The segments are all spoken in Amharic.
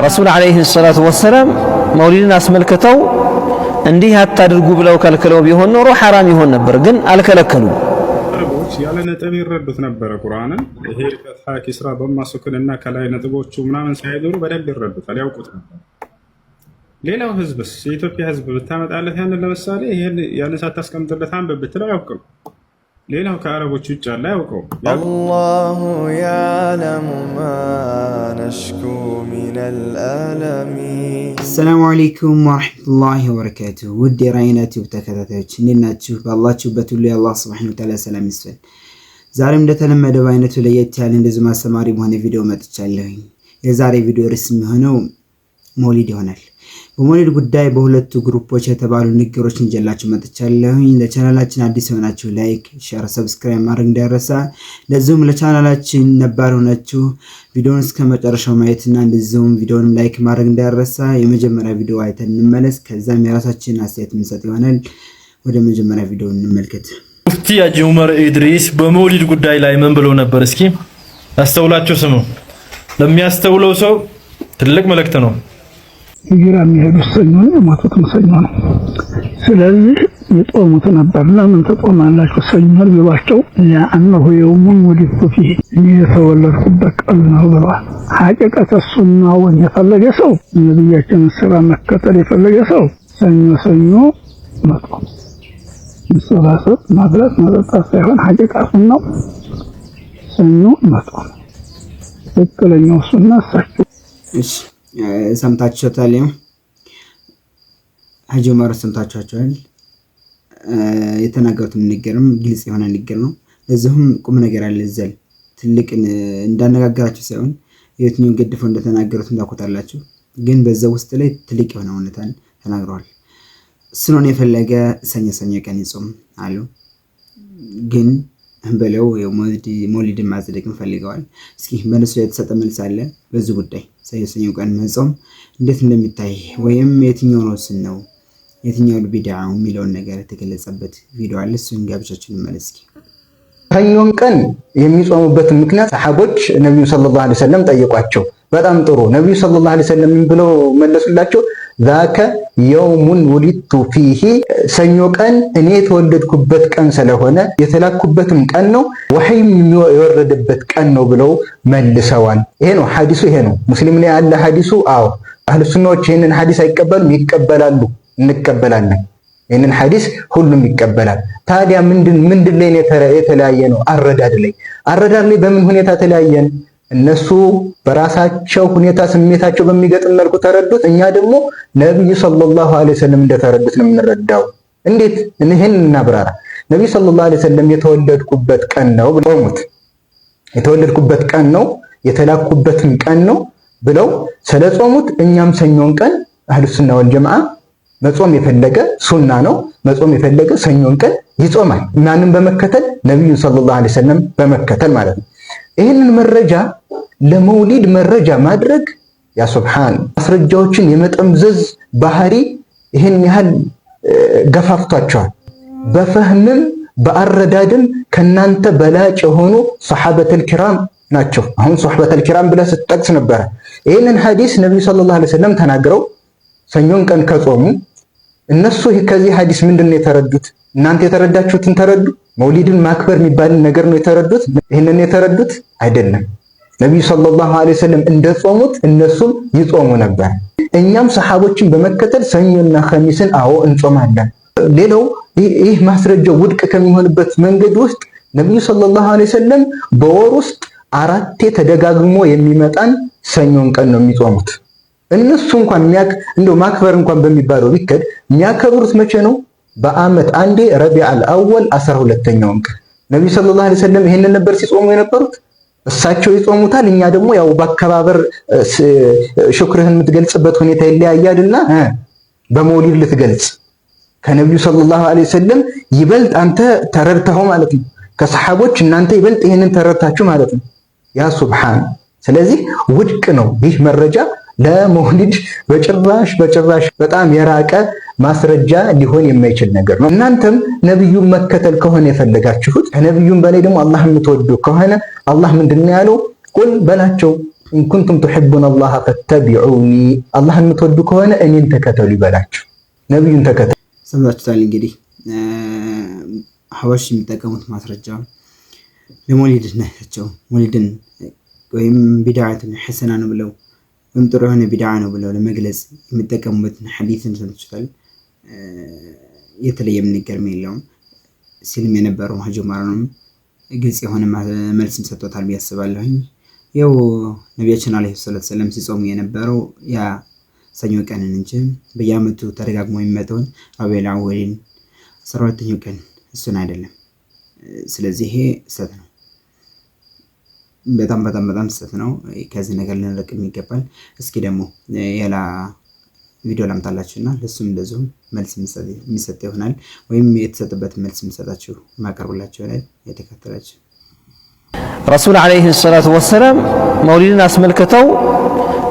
ረሱል ዓለይሂ ሰላቱ ወሰላም መውሊድን አስመልክተው እንዲህ አታድርጉ ብለው ከልክለው ቢሆን ኖሮ ሐራም ይሆን ነበር፣ ግን አልከለከሉም። አረቦች ያለ ነጥብ ይረዱት ነበረ ቁርአንን። ይሄ ፈትሐ ኪስራ በማስከልና ከላይ ነጥቦቹ ምናምን ሳይዞሩ በደንብ ይረዱታል፣ ያውቁት ነበር። ሌላው ህዝብስ የኢትዮጵያ ህዝብ ብታመጣለት ያንን ለምሳሌ ይሄን ያን ሳታስቀምጥለት አንብብ ብትለው አያውቅም። ሌላው ከአረቦች ውጭ ያለ አያውቀው። አላሁ ያዕለሙ ማ ነሽኩ ሚነል አለሚ። አሰላሙ አለይኩም ወረሕመቱላሂ ወበረካቱሁ። ውድ የራይና ቲዩብ ተከታታዮች እንዴት ናችሁ? ባላችሁበት ሁሉ የአላህ ሱብሓነሁ ወተዓላ ሰላም ይስፈን። ዛሬም እንደተለመደው አይነቱ ለየት ያለ እንደዚህ ማስተማሪ በሆነ ቪዲዮ መጥቻለሁኝ። የዛሬ ቪዲዮ ርዕስ የሚሆነው መውሊድ ይሆናል። በመውሊድ ጉዳይ በሁለቱ ግሩፖች የተባሉ ንግግሮችን ይዤላችሁ መጥቻለሁኝ። ለቻናላችን አዲስ ሆናችሁ ላይክ፣ ሼር፣ ሰብስክራይብ ማድረግ እንዳይረሳ። ለዚሁም ለቻናላችን ነባር ሆናችሁ ቪዲዮውን እስከ መጨረሻው ማየትና እንደዚሁም ቪዲዮውንም ላይክ ማድረግ እንዳይረሳ። የመጀመሪያ ቪዲዮ አይተን እንመለስ፣ ከዛም የራሳችን አስተያየት እንሰጥ ይሆናል። ወደ መጀመሪያ ቪዲዮ እንመልከት። ሙፍቲ ሐጂ ዑመር ኢድሪስ በመውሊድ ጉዳይ ላይ ምን ብለው ነበር? እስኪ አስተውላችሁ ስሙ። ለሚያስተውለው ሰው ትልቅ መልእክት ነው። ሂጅራ የሚሄዱት ሰኞ ነው፣ የሞቱትም ሰኞ ነው። ስለዚህ የጦሙት ነበር። ለምን ተጦማላችሁ ሰኞ ቢሏቸው ያአነሁ የውሙን ወሊድቱ ፊህ እኔ የተወለድኩበት ቀን ነው ብለዋል። ሐቂቀተ ሱናውን የፈለገ ሰው ነቢያችንን ስራ መከተል የፈለገ ሰው ሰኞ ሰኞ መጦም መሰባሰብ ማብላት መጠጣት ሳይሆን ሐቂቃ ሱናው ሰኞ መጦም ትክክለኛው ሱና እሳቸው ሰምታችኋል። ሐጂ ዑመር ሰምታችኋል። የተናገሩት ንግግርም ግልጽ የሆነ ንግግር ነው። ለዚህም ቁም ነገር አለ ዘል ትልቅ እንዳነጋገራችሁ ሳይሆን የትኛውን ገድፈው እንደተናገሩት እንዳቆጣላችሁ፣ ግን በዛ ውስጥ ላይ ትልቅ የሆነ እውነታን ተናግረዋል። ስለሆነ የፈለገ ሰኞ ሰኞ ቀን ይጾም አሉ፣ ግን በለው መውሊድን ማጽደቅን ፈልገዋል። እስኪ በነሱ የተሰጠ መልስ አለ በዚህ ጉዳይ ሰኞ ሰኞ ቀን መጾም እንዴት እንደሚታይ ወይም የትኛው ነው ስነው የትኛው ቢድዓው የሚለውን ነገር የተገለጸበት ቪዲዮ አለ። እሱን ጋብቻችን እንመለስ። እስኪ ሰኞን ቀን የሚጾሙበትን ምክንያት ሰሐቦች ነብዩ ሰለላሁ ዐለይሂ ወሰለም ጠየቋቸው። በጣም ጥሩ። ነብዩ ሰለላሁ ዐለይሂ ወሰለም ብለው መለሱላቸው፣ ዛከ የውሙን ወሊድቱ ፊሂ፣ ሰኞ ቀን እኔ የተወለድኩበት ቀን ስለሆነ የተላኩበትም ቀን ነው፣ ወህይም የወረደበት ቀን ነው ብለው መልሰዋል። ይሄ ነው ሐዲሱ፣ ይሄ ነው ሙስሊም ላይ ያለ ሐዲሱ። አዎ አህሉ ሱናዎች ይሄንን ሐዲስ አይቀበሉም? ይቀበላሉ፣ እንቀበላለን። ይሄንን ሐዲስ ሁሉም ይቀበላል። ታዲያ ምንድን ላይ የተለያየ ነው? አረዳድ ላይ በምን ሁኔታ ተለያየን? እነሱ በራሳቸው ሁኔታ ስሜታቸው በሚገጥም መልኩ ተረዱት። እኛ ደግሞ ነብዩ ሰለላሁ ዐለይሂ ወሰለም እንደተረዱት ነው የምንረዳው። እንዴት? ይሄን እናብራራ። ነብዩ ሰለላሁ ዐለይሂ ወሰለም የተወለድኩበት ቀን ነው ብለው ሞት የተወለድኩበት ቀን ነው የተላኩበትን ቀን ነው ብለው ስለጾሙት እኛም ሰኞን ቀን አህሉ ሱና ወል ጀማዓ መጾም የፈለገ ሱና ነው፣ መጾም የፈለገ ሰኞን ቀን ይጾማል። ማንም በመከተል ነብዩ ሰለላሁ ዐለይሂ ወሰለም በመከተል ማለት ነው። ይህንን መረጃ ለመውሊድ መረጃ ማድረግ ያ ሱብሃን ማስረጃዎችን የመጠምዘዝ ባህሪ ይህን ያህል ገፋፍቷቸዋል። በፈህምም በአረዳድም ከናንተ በላጭ የሆኑ ሶሐበተል ኪራም ናቸው። አሁን ሶሐበተል ኪራም ብለህ ስትጠቅስ ነበረ። ይህንን ሐዲስ ነብዩ ሰለላሁ ዐለይሂ ወሰለም ተናግረው ሰኞን ቀን ከጾሙ እነሱ ከዚህ ሐዲስ ምንድነው የተረዱት? እናንተ የተረዳችሁትን ተረዱ። መውሊድን ማክበር የሚባል ነገር ነው የተረዱት። ይሄንን የተረዱት አይደለም። ነብዩ ሰለላሁ ዐለይሂ ወሰለም እንደጾሙት እነሱም ይጾሙ ነበር። እኛም ሰሐቦችን በመከተል ሰኞና ኸሚስን አዎ እንጾማለን። ሌላው ይህ ማስረጃው ውድቅ ከሚሆንበት መንገድ ውስጥ ነብዩ ሰለላሁ ዐለይሂ ወሰለም በወር ውስጥ 4 ተደጋግሞ የሚመጣን ሰኞን ቀን ነው የሚጾሙት። እነሱ እንኳን እንደው ማክበር እንኳን በሚባለው ቢከድ የሚያከብሩት መቼ ነው? በአመት አንዴ ረቢዑል አወል 12ኛውን ቀን። ነብዩ ሰለላሁ ዐለይሂ ወሰለም ይሄንን ነበር ሲጾሙ የነበሩት። እሳቸው ይጾሙታል። እኛ ደግሞ ያው በአከባበር ሽክርህን የምትገልጽበት ሁኔታ ይለያያልና በመውሊድ ልትገልጽ ከነብዩ ሰለላሁ ዐለይሂ ወሰለም ይበልጥ አንተ ተረድተኸው ማለት ነው። ከሰሐቦች እናንተ ይበልጥ ይሄንን ተረድታችሁ ማለት ነው። ያ ሱብሃን። ስለዚህ ውድቅ ነው ይህ መረጃ ለመውሊድ በጭራሽ በጣም የራቀ ማስረጃ ሊሆን የማይችል ነገር ነው። እናንተም ነብዩን መከተል ከሆነ የፈለጋችሁት ከነብዩም በላይ ደግሞ አላህ የምትወዱ ከሆነ አላህ ምንድነው ያለው? ቁል በላቸው ኢን ኩንቱም ቱሒቡነ አላህ ፈተቢዑኒ አላህን የምትወዱ ከሆነ እኔን ተከተሉ ይበላችሁ። ነብዩን ተከተሉ። ሰምታችኋል እንግዲህ ሐዋሽ የሚጠቀሙት ማስረጃ ለሞሊድ ናቸው። ሞሊድን ወይም ቢድዓትን ሐሰና ነው ብለው ወይም ጥሩ የሆነ ቢድዓ ነው ብለው ለመግለጽ የሚጠቀሙበትን ሐዲስን ሰምታችኋል። የተለየ ምንገርም የለውም። ሲልም የነበረው ሀጀማራንም ግልጽ የሆነ መልስም ሰጥቶታል ብዬ አስባለሁኝ። ያው ነቢያችን አለይሂ ሰላቱ ሰላም ሲጾሙ የነበረው ያ ሰኞ ቀንን እንጂ በየዓመቱ ተደጋግሞ የሚመጣውን ረቢዑል አወልን 12ኛው ቀን እሱን አይደለም። ስለዚህ ይሄ ስህተት ነው። በጣም ስህተት ነው። ከዚህ ነገር ልንርቅ ይገባል። እስኪ ደግሞ ሌላ ቪዲዮ ላምጣላችሁና ለሱም እንደዚሁም መልስ የሚሰጥ ይሆናል ወይም የተሰጠበት መልስ የሚሰጣችሁ ማቀርብላችሁ ይሆናል። የተከተላችሁ ረሱል አለይሂ ሰላቱ ወሰላም መውሊድን አስመልክተው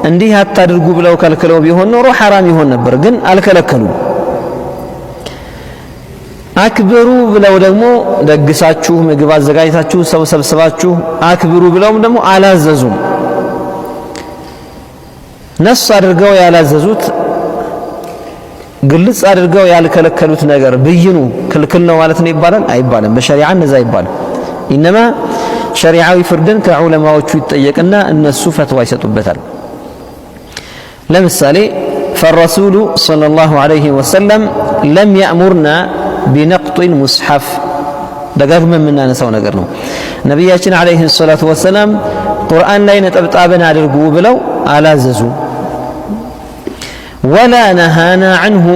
እንዲህ አታድርጉ ብለው ከልክለው ቢሆን ኖሮ ሐራም ይሆን ነበር፣ ግን አልከለከሉም። አክብሩ ብለው ደግሞ ደግሳችሁ ምግብ አዘጋጅታችሁ ሰው ሰብስባችሁ አክብሩ ብለውም ደግሞ አላዘዙም። ነስ አድርገው ያላዘዙት ግልጽ አድርገው ያልከለከሉት ነገር ብይኑ ክልክል ነው ማለት ነው ይባላል? አይባልም። በሸሪዓ እንደዛ አይባልም። ኢነማ ሸሪዓዊ ፍርድን ከዑለማዎቹ ይጠየቅና እነሱ ፈትዋ ይሰጡበታል። ለምሳሌ ፈረሱሉ ሰለላሁ ዐለይሂ ወሰለም ለም ያእሙርና ቢነቅጢል ሙስሐፍ ደጋግመን የምናነሳው ነገር ነው። ነቢያችን ዐለይሂ ሰላቱ ወሰላም ቁርአን ላይ ነጠብጣብን አድርጉ ብለው አላዘዙ። ወላ ነሃና ዐንሁ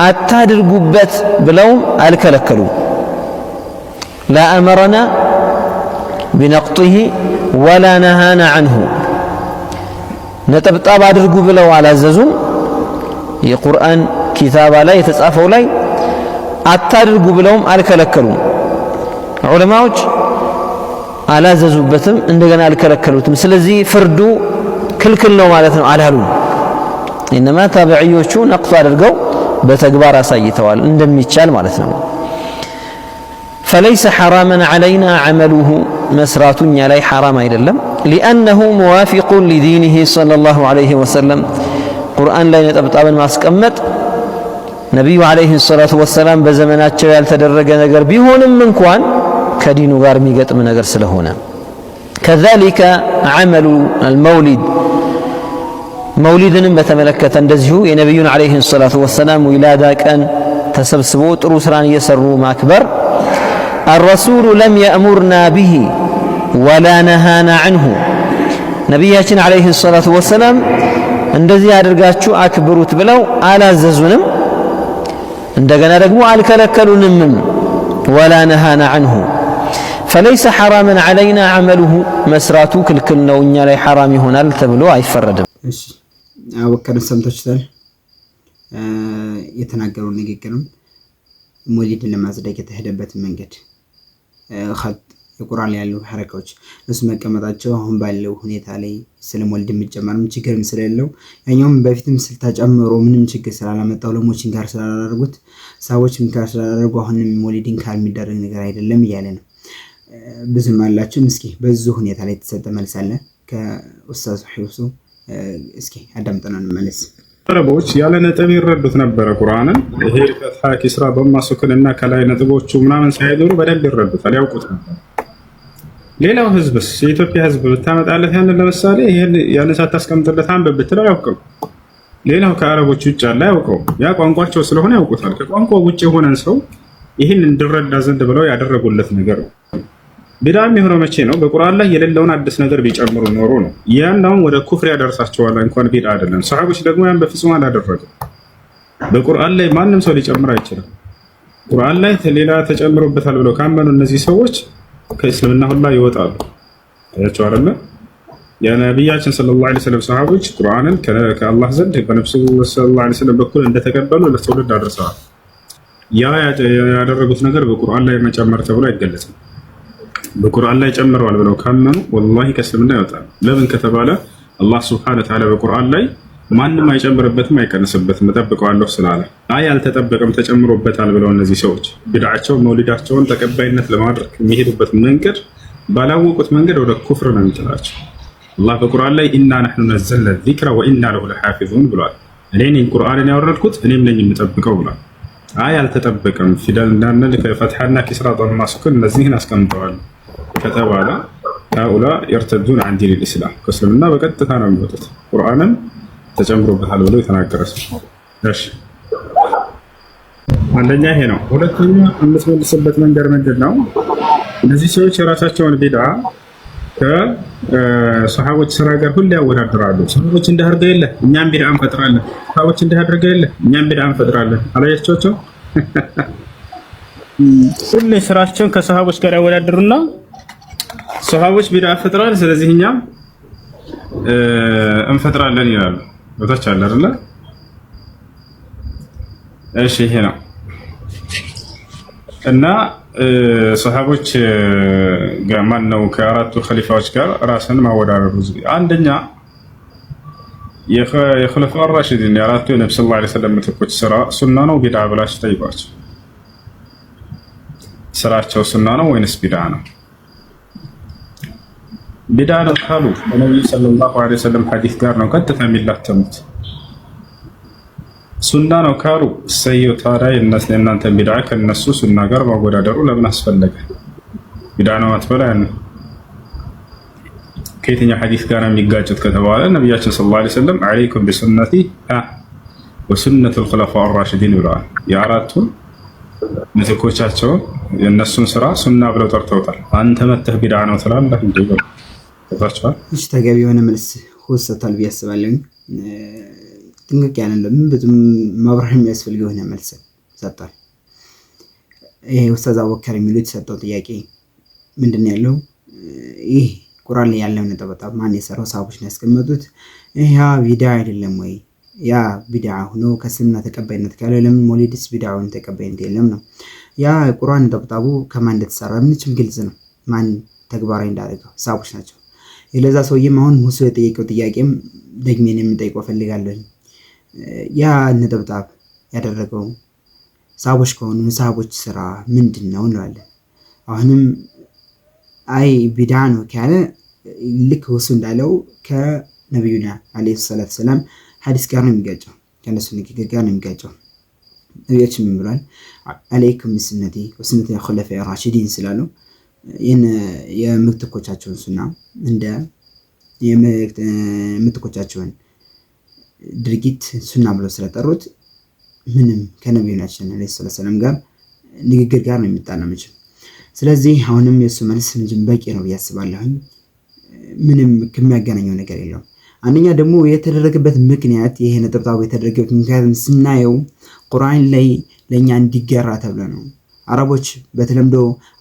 አታድርጉበት ብለውም አልከለከሉ። ላ አመረና ቢነቅጢሂ ወላ ነሃና ዐንሁ ነጠብጣብ አድርጉ ብለው አላዘዙም። የቁርአን ኪታባ ላይ የተጻፈው ላይ አታድርጉ ብለውም አልከለከሉም። ዑለማዎች አላዘዙበትም፣ እንደገና አልከለከሉትም። ስለዚህ ፍርዱ ክልክል ነው ማለት ነው አላሉም። ኢነማ ታቢዕዮቹ ነቅጥ አድርገው በተግባር አሳይተዋል እንደሚቻል ማለት ነው። ፈለይሰ ሐራመን ዐለይና ዐመሉሁ መስራቱ እኛ ላይ ሐራም አይደለም። ሊአነሁ ሙዋፊቁን ሊዲኒሂ ሰለላሁ ዐለይሂ ወሰለም ቁርአን ላይ ነጠብጣብን ማስቀመጥ ነቢዩ ዐለይሂ ሰላቱ ወሰላም በዘመናቸው ያልተደረገ ነገር ቢሆንም እንኳን ከዲኑ ጋር የሚገጥም ነገር ስለሆነ። ከዛሊከ ዐመሉ አልመውሊድ መውሊድንም በተመለከተ እንደዚሁ የነቢዩን ዐለይሂ ሰላቱ ወሰላም ዊላዳ ቀን ተሰብስቦ ጥሩ ስራን እየሰሩ ማክበር አረሱሉ ለም የእሙርና ቢሂ ወላ ነሃና ዐንሁ ነቢያችን ዐለይሂ ሰላቱ ወሰላም እንደዚህ አድርጋችሁ አክብሩት ብለው አላዘዙንም፣ እንደገና ደግሞ አልከለከሉንም። ወላ ነሃና ዐንሁ ፈለይሰ ሐራመን ዐለይና ዐመሉሁ መስራቱ ክልክል ነው እኛ ላይ ሐራም ይሆናል ተብሎ አይፈረድም። እሺ አወከረ ሰምታችኋል። የተናገረው ንግግርም መውሊድን ለማጽደቅ የተሄደበት መንገድ ኸጥ የቁርአን ላይ ያሉ ሐረካዎች እሱ መቀመጣቸው አሁን ባለው ሁኔታ ላይ ስለ መውሊድ የሚጨመርም ችግርም ስለሌለው ያኛውም በፊትም ስልታጨምሮ ምንም ችግር ስላላመጣው ለሞችን ጋር ስላላደረጉት ሰዎችም ጋር ስላላደረጉ አሁንም መውሊድን ካል የሚደረግ ነገር አይደለም እያለ ነው። ብዙም አላችሁ። እስኪ በዚህ ሁኔታ ላይ የተሰጠ መልስ አለ ከኡስታዝ ሒውሱ። እስኪ አዳምጠናል መለስ። አረቦች ያለ ነጥብ ይረዱት ነበረ ቁርአንን። ይሄ ፈትሐ ኪስራ በማ ሱኩንና ከላይ ነጥቦቹ ምናምን ሳይዞሩ በደንብ ይረዱታል፣ ያውቁት ነበር። ሌላው ህዝብስ የኢትዮጵያ ህዝብ ብታመጣለት ያንን ለምሳሌ ይሄን ያንን ሳታስቀምጥለት አንብብ ብትለው አያውቅም። ሌላው ከአረቦች ውጭ ያለ አያውቀው። ያ ቋንቋቸው ስለሆነ ያውቁታል። ከቋንቋው ውጭ የሆነን ሰው ይህን እንዲረዳ ዘንድ ብለው ያደረጉለት ነገር ነው። ቢድዓ የሚሆነው መቼ ነው? በቁርአን ላይ የሌለውን አዲስ ነገር ቢጨምሩ ኖሮ ነው። ያንዳውም ወደ ኩፍር ያደርሳቸዋል። እንኳን ቢድዓ አይደለም። ሰሃቦች ደግሞ ያን በፍጹም አላደረጉም። በቁርአን ላይ ማንም ሰው ሊጨምር አይችልም። ቁርአን ላይ ሌላ ተጨምሮበታል ብለው ካመኑ እነዚህ ሰዎች ከእስልምና ሁላ ይወጣሉ። አያቸው አይደለ? የነቢያችን ሰለላሁ ዐለይሂ ወሰለም ሰሃቦች ቁርአንን ከአላህ ዘንድ በነብዩ ሰለላሁ ዐለይሂ ወሰለም በኩል እንደተቀበሉ ለትውልድ አድርሰዋል። ያ ያደረጉት ነገር በቁርአን ላይ መጨመር ተብሎ አይገለጽም። በቁርአን ላይ ጨምረዋል ብለው ካመኑ ወላሂ ከእስልምና ይወጣል። ለምን ከተባለ አላህ ሱብሓነሁ ወተዓላ በቁርአን ላይ ማንም አይጨምርበትም አይቀንስበትም እጠብቀዋለሁ ስላለ፣ አይ አልተጠበቀም ተጨምሮበታል ብለው እነዚህ ሰዎች ቢድዓቸውን መውሊዳቸውን ተቀባይነት ለማድረግ የሚሄዱበት መንገድ ባላወቁት መንገድ ወደ ኩፍር ነው የሚጥላቸው። አላህ በቁርአን ላይ ኢና ነሕኑ ነዘልነ ዚክረ ወኢና ለሁ ለሓፊዙን ብሏል። እኔ ነኝ ቁርአንን ያወረድኩት እኔም ነኝ የምጠብቀው ብሏል። አይ አልተጠበቀም፣ ፊደል እንዳንል ከፈትሐና ኪስራ ضማ ሱኩን እነዚህን አስቀምጠዋል ከተባለ ሃኡላ የርተዱን አን ዲን ልእስላም ከእስልምና በቀጥታ ነው የሚወጡት። ቁርአንን ተጨምሮበታል ብሎ የተናገረ ሰው። እሺ አንደኛ ይሄ ነው። ሁለተኛ የምትመልስበት መንገድ ምንድን ነው? እነዚህ ሰዎች የራሳቸውን ቢድዓ ከሰሃቦች ስራ ጋር ሁሌ ያወዳድራሉ። ሰሃቦች እንዳደርገው የለ እኛም ቢድዓ እንፈጥራለን፣ ሰሃቦች እንዳደርገው የለ እኛም ቢድዓ እንፈጥራለን። አላያቸውም? ሁሌ ስራቸውን ከሰሃቦች ጋር ያወዳድሩና ሰሃቦች ቢድዓ ፈጥረዋል፣ ስለዚህ እኛም እንፈጥራለን ይላሉ። ቦታች አለ አይደል? እሺ ይሄ ነው እና ሰሃቦች ጋር ማን ነው ከአራቱ ኸሊፋዎች ጋር ራስን ማወዳደሩ። አንደኛ የኹለፋው አራሺዲን የአራቱ የነብዩ ሰለላሁ ዐለይሂ ወሰለም ምትኮች ስራ ሱና ነው ቢድዓ ብላችሁ ጠይቋቸው። ስራቸው ሱና ነው ወይንስ ቢድዓ ነው? ቢድዓ ነው ካሉ ከነብዩ ሰለላሁ ዐለይሂ ወሰለም ሐዲስ ጋር ነው ቀጥታ የሚላተሙት። ሱና ነው ካሉ እሰየው። ታዲያ የእናንተ ቢድዓ ከነሱ ሱና ጋር ማወዳደሩ ለምን አስፈለገ? ቢድዓ ነው አትበላ። ያን ከየትኛው ሐዲስ ጋር የሚጋጭት ከተባለ ነብያችን ሰለላሁ ዐለይሂ ወሰለም አለይኩም ቢሱነቲ ወሱነቱል ኹለፋኢ አራሺዲን ብለዋል። የአራቱን ምትኮቻቸው የእነሱን ስራ ሱና ብለው ጠርተውታል። አንተ መተህ ቢድዓ ነው ትላለህ እንዴ? ተፈርቷል። እሺ ተገቢ የሆነ መልስ ሆሰታል ብዬ አስባለሁ። ጥንቅቅ ያለ እንደምን ብዙም ማብራሪያ የሚያስፈልገው የሆነ መልስ ሰጥቷል። ይሄ ኡስታዝ አቡበከር የሚሉት የተሰጠው ጥያቄ ምንድነው ያለው? ይህ ቁርአን ላይ ያለው ነጥብ ማን የሰራው? ሰሃቦች ነው ያስቀመጡት። ያ ቢድዓ አይደለም ወይ? ያ ቢድዓ ሆኖ ከእስልምና ተቀባይነት ካለው ለምን ሞሊድስ ቢድዓውን ተቀባይነት የለም ነው? ያ ቁርአን ነጥቡ ከማን እንደተሰራ ምንችም ግልጽ ነው። ማን ተግባራዊ እንዳደረገው ሰሃቦች ናቸው። የለዛ ሰውዬም አሁን ሙሱ የጠየቀው ጥያቄም ደግሜን የምጠይቀው ፈልጋለሁ። ያ ነጥብጣብ ያደረገው ሰሃቦች ከሆኑ ሰሃቦች ስራ ምንድነው እንላለን። አሁንም አይ ቢድዓ ነው ካለ ልክ ወሱ እንዳለው ከነብዩና አለይሂ ሰላቱ ሰላም ሐዲስ ጋር ነው የሚጋጨው፣ ከነሱ ንግግር ጋር ነው የሚጋጨው። ነብያችን ምን ብሏል? አለይኩም ቢሱነቲ ወሱነቲ ኹለፋኢ ራሺዲን ስላሉ የምትኮቻቸውን ሱና እንደ የምትኮቻቸውን ድርጊት ሱና ብለው ስለጠሩት ምንም ከነብዩናችን አለይሂ ሰላም ጋር ንግግር ጋር ነው የሚጣላመች። ስለዚህ አሁንም የሱ መልስ ምንም በቂ ነው ያስባለሁ። ምንም ከሚያገናኘው ነገር የለውም። አንደኛ ደግሞ የተደረገበት ምክንያት ይሄ ነጥብጣው የተደረገበት ምክንያት ስናየው ቁርአን ላይ ለኛ እንዲገራ ተብሎ ነው። አረቦች በተለምዶ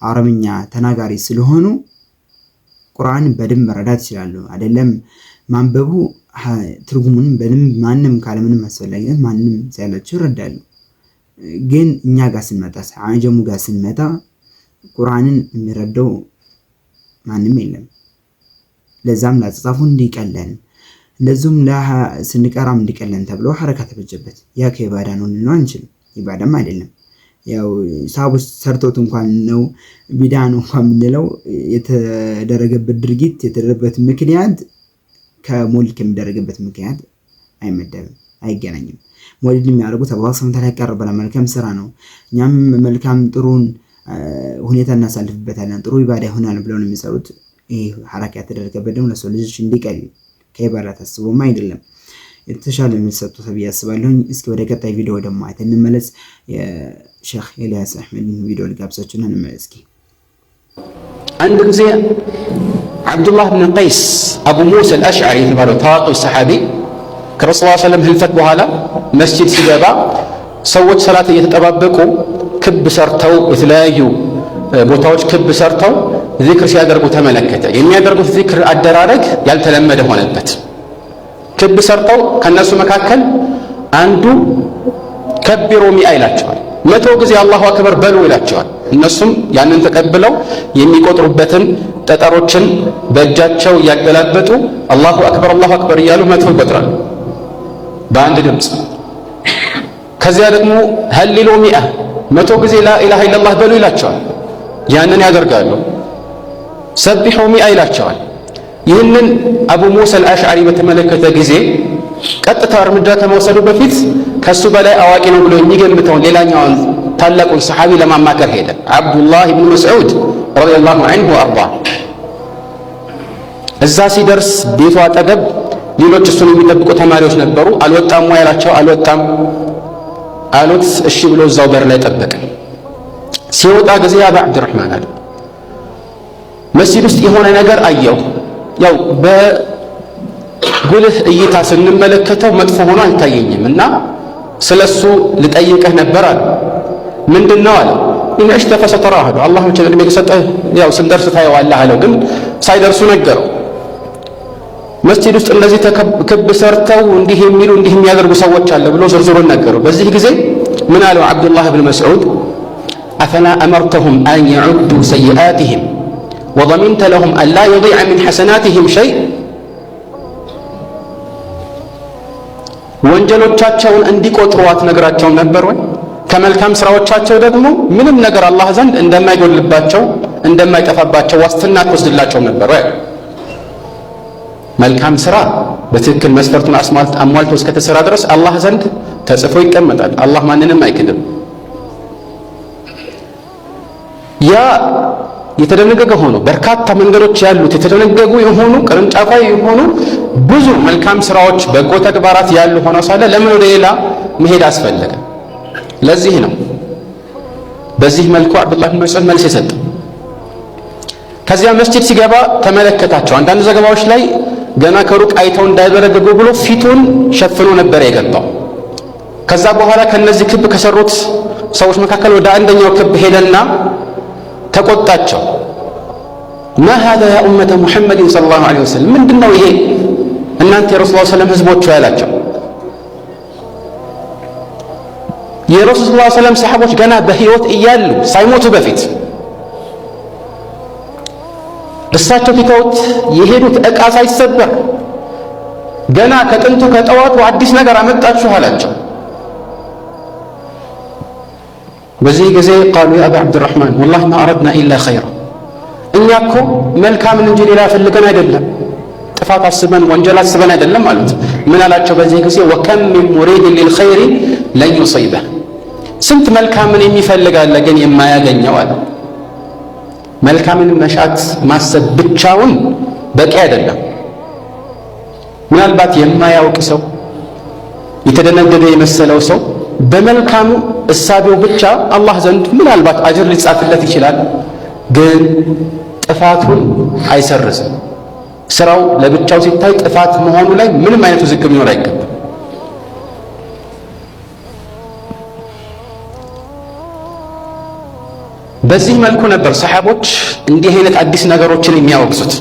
አረብኛ ተናጋሪ ስለሆኑ ቁርአን በደንብ መረዳት ይችላሉ። አይደለም ማንበቡ ትርጉሙን በደንብ ማንም ካለምንም አስፈላጊነት ማንም ሳይላቸው ይረዳሉ። ግን እኛ ጋር ስንመጣ አጀሙ ጋር ስንመጣ ቁርአንን የሚረዳው ማንም የለም። ለዛም ላጻፉ እንዲቀለን እንደዚሁም ስንቀራም እንዲቀለን ተብሎ ሐረካ ተበጀበት። ያ ከኢባዳ ነው ልንለው አንችልም። ኢባዳም አይደለም። ያው ሰሃቦች ሰርተውት እንኳን ነው ቢድዓ ነው እንኳን ብንለው የተደረገበት ድርጊት የተደረገበት ምክንያት ከሞሊድ ከሚደረግበት ምክንያት አይመደብም፣ አይገናኝም። ሞሊድ የሚያደርጉት አላህ ሱብሓነሁ ወተዓላ ያቀረበላ መልካም ስራ ነው። እኛም መልካም ጥሩን ሁኔታ እናሳልፍበታለን፣ ጥሩ ኢባዳ ይሆናል ብለው ነው የሚሰሩት። ይሄ ሐረካ የተደረገበት ደግሞ ለሰው ልጆች እንዲቀል ከኢባዳ ታስቦም አይደለም። የተሻለ የሚሰጡ ተብዬ አስባለሁ። እስኪ ወደ ቀጣይ ቪዲዮ ደግሞ አይተን እንመለስ። የሼኽ ኤልያስ አህመድን ቪዲዮ ልጋብዛችሁና እንመለስ። እስኪ አንድ ጊዜ አብዱላህ ብን ቀይስ አቡ ሙሳ አልአሽዓሪ የተባለው ታዋቂው ሰሓቢ ከረሱል ሰለላሁ ዐለይሂ ወሰለም ህልፈት በኋላ መስጂድ ሲገባ ሰዎች ሰላት እየተጠባበቁ ክብ ሰርተው የተለያዩ ቦታዎች ክብ ሰርተው ዚክር ሲያደርጉ ተመለከተ። የሚያደርጉት ዚክር አደራረግ ያልተለመደ ሆነበት። ክብ ሰርተው ከነሱ መካከል አንዱ ከቢሩ ሚአ ይላቸዋል፣ 100 ጊዜ አላሁ አክበር በሉ ይላቸዋል። እነሱም ያንን ተቀብለው የሚቆጥሩበትን ጠጠሮችን በእጃቸው እያገላበጡ አላሁ አክበር እያሉ 100 ይቆጥራሉ በአንድ ድምፅ። ከዚያ ደግሞ ሀሊሉ ሚአ 100 ጊዜ ላኢላሃ ኢለላህ በሉ ይላቸዋል። ያንን ያደርጋሉ። ሰቢሑ ሚአ ይላቸዋል። ይህንን አቡ ሙሳ አልአሽዓሪ በተመለከተ ጊዜ ቀጥታ እርምጃ ከመውሰዱ በፊት ከሱ በላይ አዋቂ ነው ብሎ የሚገምተውን ሌላኛውን ታላቁን ሰሓቢ ለማማከር ሄደ። አብዱላህ ብን መስዑድ ረዲየላሁ ዐንሁ ወአርዳ። እዛ ሲደርስ ቤቱ አጠገብ ሌሎች እሱን የሚጠብቁ ተማሪዎች ነበሩ። አልወጣም ወይ አላቸው። አልወጣም አሉት። እሺ ብሎ እዛው በር ላይ ጠበቀ። ሲወጣ ጊዜ አባ አብድራህማን አለ መስጂድ ውስጥ የሆነ ነገር አየሁ። ያው በጉልህ እይታ ስንመለከተው መጥፎ ሆኖ አልታየኝም እና ስለሱ ልጠይቅህ ነበር አለ። ምንድን ነው አለ። ኢን ዕሽተ ፈሰተራህ አለው። አላህ መቼም ዕድሜ ከሰጠህ ያው ስንደርስ ታየዋለህ አለው። ግን ሳይደርሱ ነገረው። መስጂድ ውስጥ እንደዚህ ክብ ሰርተው እንዲህ የሚሉ እንዲህ የሚያደርጉ ሰዎች አለ ብሎ ዝርዝሩን ነገረው። በዚህ ጊዜ ምን አለው አብዱላህ ብን መስዑድ አፈላ አመርተሁም አን የዑዱ ሰይአትህም ወضمنت لهم ألا يضيع من حسناتهم شيء ወንጀሎቻቸውን እንዲቆጥሩ አትነግራቸውም ነበር ወይ? ከመልካም ስራዎቻቸው ደግሞ ምንም ነገር አላህ ዘንድ እንደማይጎድልባቸው እንደማይጠፋባቸው ዋስትና ትወስድላቸው ነበር ወይ? መልካም ስራ በትክክል መስፈርቱን አሟልቶ እስከተሰራ ድረስ አላህ ዘንድ ተጽፎ ይቀመጣል። አላህ ማንንም አይክድም። ያ የተደነገገ ሆኖ በርካታ መንገዶች ያሉት የተደነገጉ የሆኑ ቅርንጫፋዊ የሆኑ ብዙ መልካም ስራዎች በጎ ተግባራት ያሉ ሆነው ሳለ ለምን ወደ ሌላ መሄድ አስፈለገ? ለዚህ ነው በዚህ መልኩ አብዱላህ ብን መስዑድ መልስ የሰጠ። ከዚያ መስጂድ ሲገባ ተመለከታቸው። አንዳንድ ዘገባዎች ላይ ገና ከሩቅ አይተው እንዳይበረገጉ ብሎ ፊቱን ሸፍኖ ነበር የገባው። ከዛ በኋላ ከነዚህ ክብ ከሰሩት ሰዎች መካከል ወደ አንደኛው ክብ ሄደና ተቆጣቸው። ማ ሃዛ ያ ኡመተ ሙሐመድን ሰለላሁ ዐለይሂ ወሰለም፣ ምንድነው ይሄ እናንተ የረሱል ሰለላሁ ዐለይሂ ወሰለም ህዝቦች ያላቸው። የረሱል ሰለላሁ ዐለይሂ ወሰለም ሰሐቦች ገና በህይወት እያሉ ሳይሞቱ በፊት እሳቸው ትተውት የሄዱት ዕቃ ሳይሰበር ገና ከጥንቱ ከጠዋቱ አዲስ ነገር አመጣችሁ አላቸው። በዚህ ጊዜ ቃሉ ያ አባ አብድራህማን ወላሂ ማ አረድና ኢላ ኸይራ፣ እኛ እኮ መልካምን እንጂ ሌላ ፈልገን አይደለም፣ ጥፋት አስበን ወንጀል አስበን አይደለም ማለት። ምን አላቸው በዚህ ጊዜ? ወከም ሚን ሙሪድን ሊልኸይሪ ለን ዩሲበህ፣ ስንት መልካምን የሚፈልጋለ ግን የማያገኘው አለ። መልካምን መሻት ማሰብ ብቻውን በቂ አይደለም። ምናልባት የማያውቅ ሰው የተደነገገ የመሰለው ሰው በመልካሙ እሳቤው ብቻ አላህ ዘንድ ምናልባት አጅር ሊጻፍለት ይችላል፣ ግን ጥፋቱን አይሰርዝም። ስራው ለብቻው ሲታይ ጥፋት መሆኑ ላይ ምንም አይነት ውዝግብ ሊኖር አይገባም። በዚህ መልኩ ነበር ሰሐቦች እንዲህ አይነት አዲስ ነገሮችን የሚያወግዙት።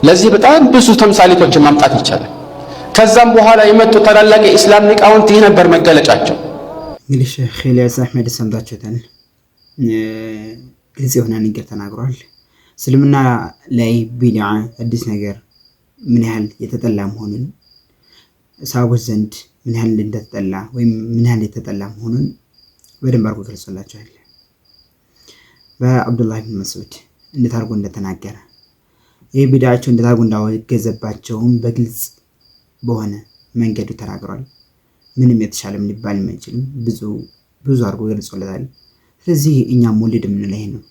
ለዚህ በጣም ብዙ ተምሳሌቶችን ማምጣት ይቻላል። ከዛም በኋላ የመጡ ታላላቅ የኢስላም ሊቃውንት ይህ ነበር መገለጫቸው። እንግዲህ ሼህ ኢልያስ አህመድ ሰምታችሁታል። ግልጽ የሆነ ነገር ተናግሯል። እስልምና ላይ ቢድዓ አዲስ ነገር ምን ያህል የተጠላ መሆኑን ሰሃቦች ዘንድ ምን ያህል እንደተጠላ ወይም ምን ያህል የተጠላ መሆኑን በደንብ አድርጎ ገልጾላቸዋል። በአብዱላህ ብን መስዑድ እንዴት አድርጎ እንደተናገረ ይህ ቢድዓቸው እንዴት አድርጎ እንዳወገዘባቸውም በግልጽ በሆነ መንገዱ ተናግሯል። ምንም የተሻለም ሊባል አይችልም። ብዙ አድርጎ ገልጾለታል። ስለዚህ እኛ ሞሊድ የምንለው ይሄ ነው።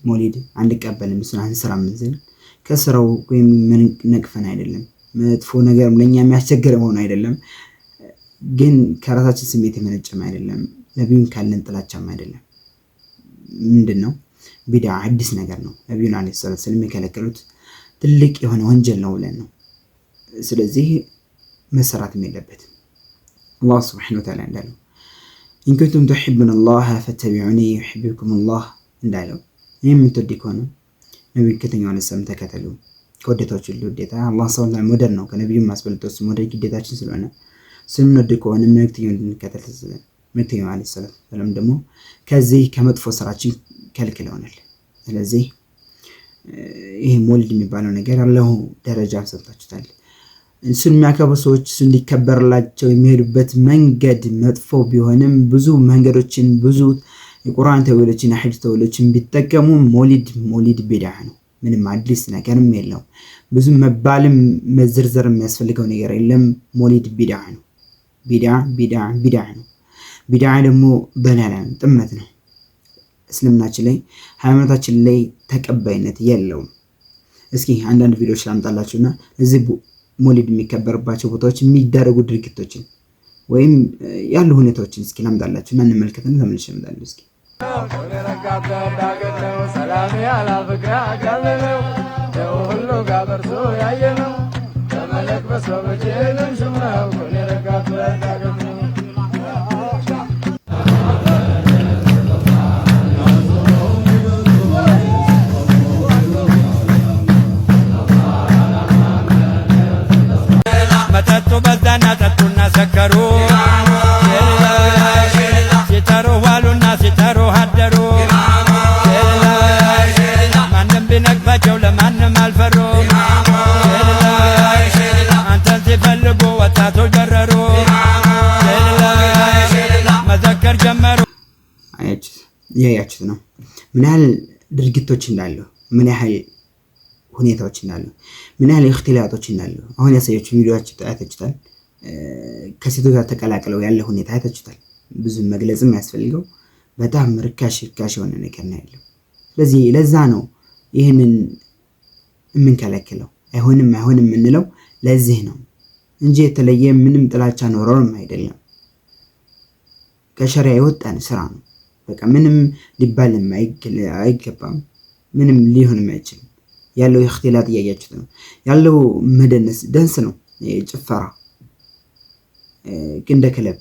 ሞሊድ አንቀበልም፣ እሱን አንሰራም እንዝል ከስራው ወይም ነቅፈን አይደለም፣ መጥፎ ነገርም ለኛ የሚያስቸግር መሆን አይደለም፣ ግን ከራሳችን ስሜት የመነጨም አይደለም፣ ነቢዩን ካለን ጥላቻም አይደለም። ምንድነው ቢድዓ አዲስ ነገር ነው። ነቢዩን አለይሂ ሰላቱ ወሰለም የከለከሉት ትልቅ የሆነ ወንጀል ነው ብለን ነው። ስለዚህ መሰራትም የለበትም። አላህ ሱብሓነሁ ወተዓላ እንዳለው ኢን ኩንቱም ቱሒቡነ አላህ ፈተቢዑኒ ዩሒብኩም አላህ እንዳለው ይህም የምትወድ ከሆነ ነቢዩ ከተኛውን ሰም ተከተሉ። ከወደታችሁ ውዴታ አላህ ሰውን መውደድ ነው። ከነቢዩ ማስበልጦ እሱ መውደድ ግዴታችን ስለሆነ ስንወድ ከሆነ መልእክተኛውን እንድንከተል ተዘዘን። መልእክተኛው አለይሂ ሰላቱ ወሰለም ደግሞ ከዚህ ከመጥፎ ስራችን ከልክለውናል። ስለዚህ ይሄ ሞሊድ የሚባለው ነገር ያለው ደረጃ ሰጥታችሁታል። እሱን የሚያከብሩ ሰዎች እሱ እንዲከበርላቸው የሚሄዱበት መንገድ መጥፎ ቢሆንም ብዙ መንገዶችን ብዙ የቁርአን ተውሎችን ሐዲስ ተውሎችን ቢጠቀሙ ሞሊድ ቢድዓ ነው። ምንም አዲስ ነገርም የለውም። ብዙ መባልም መዘርዘር የሚያስፈልገው ነገር የለም። ሞሊድ ቢድዓ ነው። ቢድዓ ነው። ቢድዓ ደግሞ በላላ ነው፣ ጥመት ነው። እስልምናችን ላይ ሃይማኖታችን ላይ ተቀባይነት የለውም። እስኪ አንዳንድ ቪዲዮዎች ላምጣላችሁና እዚህ ሞሊድ የሚከበርባቸው ቦታዎች የሚደረጉ ድርጊቶችን ወይም ያሉ ሁኔታዎችን እስኪ ላምጣላችሁና እንመልከትና ተመልሼ እመጣለሁ። እስኪ ሰላም ያላ ፍቅራ ካለነው ሁሉ ጋር በርሶ ያየነው ተመለክ በሰበቼ ለምሽማው ኮኔ ረጋት ወዳገት ነው መጠጡ በዛና ጠጡና ሰከሩ ሲጠሩ ዋሉና ሲጠሩ አደሩ ማንም ቢነቅፋቸው ለማንም አልፈሩ አንተን ሲፈልጉ ወጣቶች በረሩ መዘከር ጀመሩ። ያያችሁት ነው ምን ያህል ድርጊቶች እንዳለው፣ ምን ያህል ሁኔታዎች እንዳሉ፣ ምን ያህል እክትላጦች እንዳሉ አሁን ያሳያችሁ ቪዲዮአችሁ አይታችሁታል። ከሴቶች ጋር ተቀላቅለው ያለ ሁኔታ አይታችሁታል። ብዙ መግለጽም ያስፈልገው በጣም ርካሽ የሆነ ነገር ነው ያለው። ስለዚህ ለዛ ነው ይህንን የምንከለክለው። አይሆንም የምንለው ለዚህ ነው እንጂ የተለየ ምንም ጥላቻ ኖሮም አይደለም። ከሸሪዓ የወጣን ስራ ነው። በቃ ምንም ሊባልም አይገባም። ምንም ሊሆንም አይችልም። ያለው እክትላጥ እያያችሁት ነው ያለው። መደነስ ደንስ ነው፣ ጭፈራ እንደ ክለብ።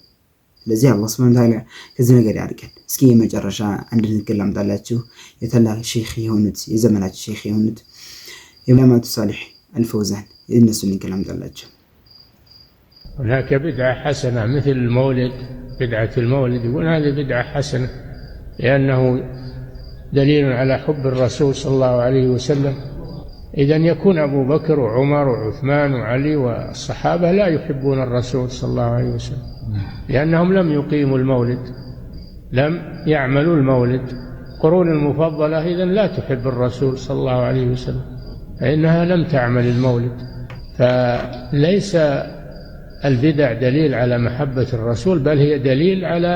ስለዚህ አላህ ሱብሓነሁ ወተዓላ ከዚህ ነገር ያርቀን። እስኪ የመጨረሻ አንድ ንግግር ላምጣላችሁ። የተላህ ሼክ የሆኑት የዘመናችን ሼክ የሆኑት ኢማሙ ሷሊህ አልፈውዛን የነሱ ንግግር ላምጣላችሁ። هناك بدعة حسنة مثل المولد، بدعة المولد، يقول هذه بدعة حسنة لأنه دليل على حب الرسول صلى الله عليه وسلم. إذن يكون أبو بكر وعمر وعثمان وعلي والصحابة لا يحبون الرسول صلى الله عليه وسلم لأنهم لم يقيموا المولد، لم يعملوا المولد. القرون المفضلة إذن لا تحب الرسول صلى الله عليه وسلم فإنها لم تعمل المولد. فليس البدع دليل على محبة الرسول، بل هي دليل على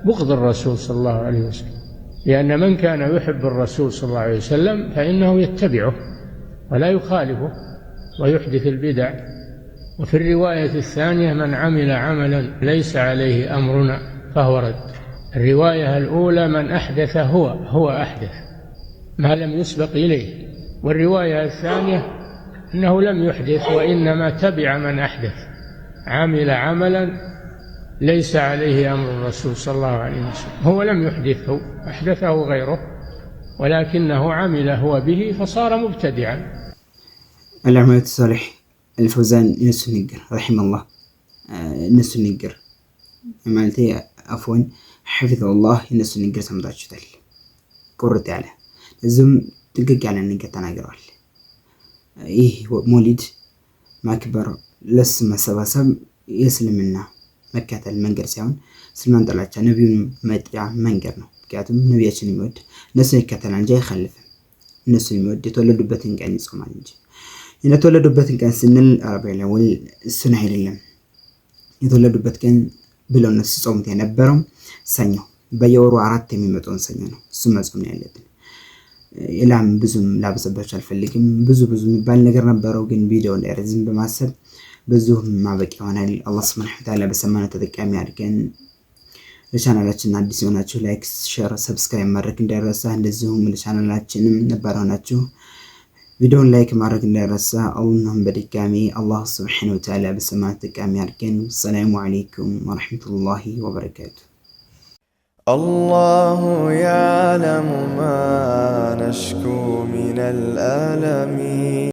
بغض الرسول صلى الله عليه وسلم، لأن من كان يحب الرسول صلى الله عليه وسلم فإنه يتبعه ولا يخالفه ويحدث البدع. وفي الرواية الثانية من عمل عملا ليس عليه أمرنا فهو رد. الرواية الأولى من أحدث هو أحدث ما لم يسبق إليه، والرواية الثانية أنه لم يحدث وإنما تبع من أحدث، عمل عملا ليس عليه أمر الرسول صلى الله عليه وسلم. هو لم يحدثه، أحدثه غيره ولكنه عمل هو به فصار مبتدعا. العلامة الصالح الفوزان ينسو النقر رحمه الله ينسو النقر مالتي عفوا حفظه الله ينسو النقر سمداتشو تل قرت عليه لازم تلقق على النقر تناقرال إيه مولد ما كبر لسه سباسب يسلمنا መከተል መንገድ ሳይሆን ስልማን ጠላቻ ነብዩን መጥያ መንገድ ነው። ምክንያቱም ነብያችን የሚወድ እነሱን ይከተላል እንጂ አይኸልፍም። እነሱን የሚወድ የተወለዱበትን ቀን ይጾማል እንጂ። የተወለዱበትን ቀን ስንል አረቢያ ላይ እሱን አይደለም። የተወለዱበት ቀን ብለው እነሱ ሲጾሙት የነበረው ሰኞ፣ በየወሩ 4 የሚመጣውን ሰኞ ነው። እሱ መጾም ነው ያለብን። ኢላም ብዙም ላበሰባችሁ አልፈልግም። ብዙ የሚባል ነገር ነበረው፣ ግን ቪዲዮ እንዳይረዝም በማሰብ ብዙም ማበቂ ይሆናል። አላህ ሱብሓነሁ ወተዓላ በሰማነው ተጠቃሚ አድርገን። ለቻናላችን አዲስ የሆናችሁ ላይክ፣ ሼር፣ ሰብስክራይብ ማድረግ እንዳይረሳ። እንደዚሁም ለቻናላችንም ነባር ሆናችሁ ቪዲዮውን ላይክ ማድረግ እንዳይረሳ። አሁንም በድጋሚ አላህ ሱብሓነሁ ወተዓላ በሰማነው ተጠቃሚ አድርገን። ሰላሙ አለይኩም ወራህመቱላሂ ወበረካቱ። الله يعلم ما نشكو من الألم